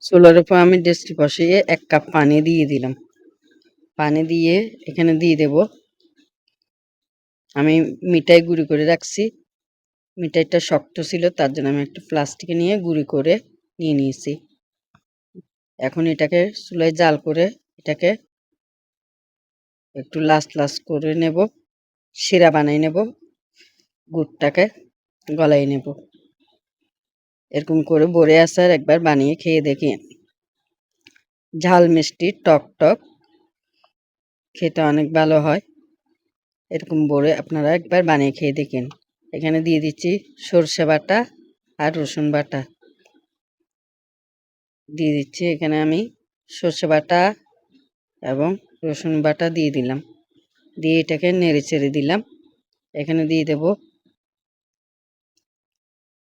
চুলার উপর আমি ডেচকি বসিয়ে 1 কাপ পানি দিয়ে দিলাম। পানি দিয়ে এখানে দিয়ে দেব আমি মিঠাই গুঁড়ি করে রাখছি। মিঠাইটা শক্ত ছিল, তার জন্য আমি একটা প্লাস্টিকে নিয়ে গুঁড়ি করে নিয়ে নিয়েছি। এখন এটাকে চুলায় জাল করে এটাকে একটু লাস করে নেব, শিরা বানিয়ে নেব, গুড়টাকে গলায় নেব। এরকম করে বড়ি আচার একবার বানিয়ে খেয়ে দেখি। ঝাল মিষ্টি টক টক খেতে অনেক ভালো হয়। এরকম বড়ি আপনারা একবার বানিয়ে খেয়ে দেখেন। এখানে দিয়ে দিচ্ছি সরষে বাটা আর রসুন বাটা দিয়ে দিচ্ছি। এখানে আমি সরষে বাটা এবং রসুন বাটা দিয়ে দিলাম, দিয়ে এটাকে নেড়ে চেড়ে দিলাম। এখানে দিয়ে দেব,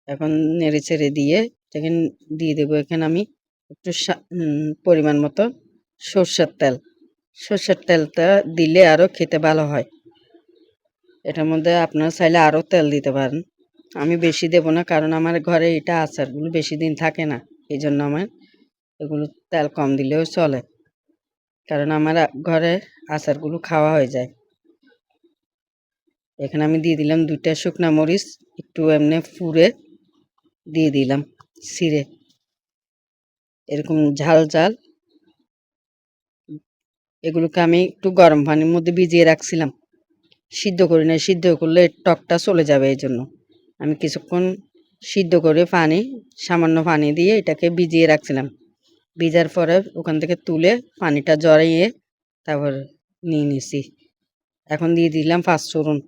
এখন নেড়ে চেড়ে দিয়ে এটাকে দিয়ে দেবো এখানে আমি একটু পরিমাণ মতো সরষের তেল। সরষের তেলটা দিলে আরও খেতে ভালো হয়। এটার মধ্যে আপনারা চাইলে আরও তেল দিতে পারেন। আমি বেশি দেব না, কারণ আমার ঘরে এটা আচারগুলো বেশি দিন থাকে না, এই জন্য আমার এগুলো তেল কম দিলেও চলে, কারণ আমার ঘরে আচারগুলো খাওয়া হয়ে যায়। এখানে আমি দিয়ে দিলাম 2টা শুকনা মরিচ, একটু এমনি ফুড়ে দিয়ে দিলাম ছিঁড়ে। এরকম ঝাল ঝাল এগুলোকে আমি একটু গরম পানির মধ্যে ভিজিয়ে রাখছিলাম, সিদ্ধ করি না, সিদ্ধ করলে টকটা চলে যাবে। এই জন্য আমি কিছুক্ষণ সিদ্ধ করে সামান্য পানি দিয়ে এটাকে ভিজিয়ে রাখছিলাম। ভিজার পরে ওখান থেকে তুলে পানিটা জড়িয়ে তারপর নিয়ে নিছি। এখন দিয়ে দিলাম পাঁচফোড়ন।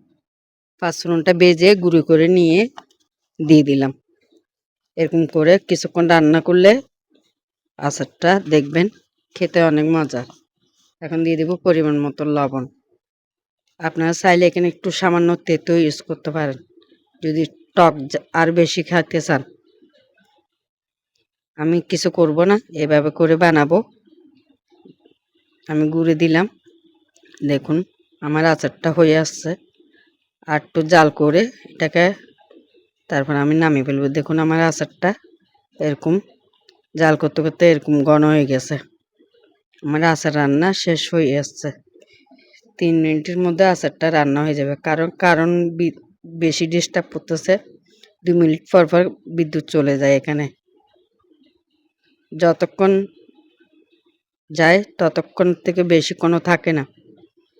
পাঁচফোড়নটা ভেজে গুঁড়ো করে নিয়ে দিয়ে দিলাম। এরকম করে কিছুক্ষণ রান্না করলে আচারটা দেখবেন খেতে অনেক মজা। এখন দিয়ে দেব পরিমাণ মতো লবণ। আপনারা চাইলে এখানে একটু সামান্য তেঁতো ইউজ করতে পারেন যদি টক আর বেশি খেতে চান। আমি কিছু করব না, এভাবে করে বানাবো। আমি গুঁড়ে দিলাম, দেখুন আমার আচারটা হয়ে আসছে। আর একটু জাল করে এটাকে তারপর আমি নামিয়ে ফেলবো। দেখুন আমার আচারটা এরকম জাল করতে করতে এরকম ঘন হয়ে গেছে। আমার আচার রান্না শেষ হয়ে আসছে। 3 মিনিটের মধ্যে আচারটা রান্না হয়ে যাবে। কারণ বেশি ডিস্টার্ব করতেছে, 2 মিনিট পর পর বিদ্যুৎ চলে যায়। এখানে যতক্ষণ যায় ততক্ষণ থেকে বেশি কোনো থাকে না।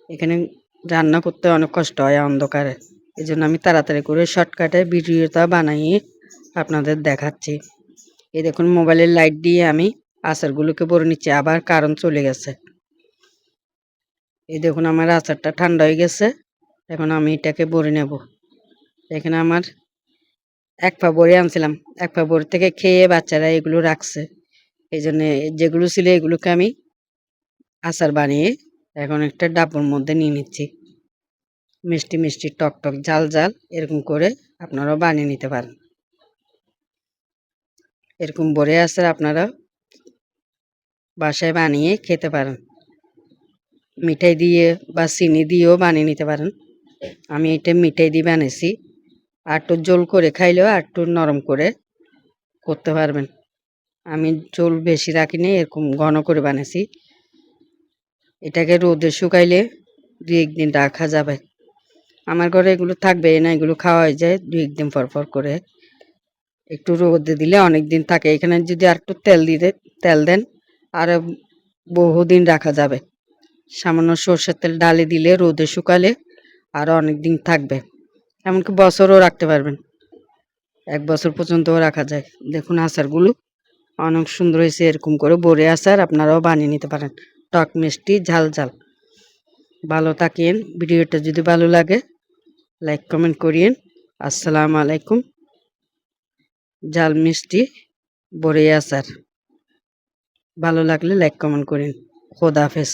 এখানে রান্না করতে অনেক কষ্ট হয় অন্ধকারে, এই জন্য আমি তাড়াতাড়ি করে শর্টকাটে ভিডিওটা বানিয়ে আপনাদের দেখাচ্ছি। এই দেখুন মোবাইলের লাইট দিয়ে আমি আচারগুলোকে ভরে নিচ্ছি, আবার কারেন্ট চলে গেছে। এই দেখুন আমার আচারটা ঠান্ডা হয়ে গেছে, এখন আমি এটাকে ভরে নেব। এখানে আমার 1 পা বড়ি আনছিলাম, 1 পা বড়ি থেকে খেয়ে বাচ্চারা এগুলো রাখছে, এই জন্য যেগুলো ছিল এগুলোকে আমি আচার বানিয়ে এখন একটা ডাব্বার মধ্যে নিয়ে নিচ্ছি। মিষ্টি মিষ্টি টক টক ঝাল ঝাল এরকম করে আপনারাও বানিয়ে নিতে পারেন। এরকম বড়ি আচার আপনারা বাসায় বানিয়ে খেতে পারেন, মিঠাই দিয়ে বা চিনি দিয়েও বানিয়ে নিতে পারেন। আমি এটা মিঠাই দিয়ে বানিয়েছি, আর একটু জোল করে খাইলেও আর একটু নরম করে করতে পারবেন। আমি ঝোল বেশি রাখিনি, এরকম ঘন করে বানিয়েছি। এটাকে রোদে শুকাইলে 2-1 দিন রাখা যাবে। আমার ঘরে এগুলো থাকবে না, এগুলো খাওয়া হয়ে যায় 2-1 দিন পর পর করে। একটু রোদে দিলে অনেক দিন থাকে। এখানে যদি আর একটু তেল দেন আর বহুদিন রাখা যাবে। সামান্য সরষের তেল ডালে দিলে রোদে শুকালে আরও অনেক দিন থাকবে, এমনকি বছরও রাখতে পারবেন। 1 বছর পর্যন্তও রাখা যায়। দেখুন আচারগুলো অনেক সুন্দর হয়েছে। এরকম করে বড়ি আচার আপনারাও বানিয়ে নিতে পারেন, টক মিষ্টি ঝাল ঝাল। ভালো থাকেন। ভিডিওটা যদি ভালো লাগে লাইক কমেন্ট করিয়েন। আসসালামু আলাইকুম। ঝাল মিষ্টি বড়ি আচার ভালো লাগলে লাইক কমেন্ট করেন। খোদা হাফেজ।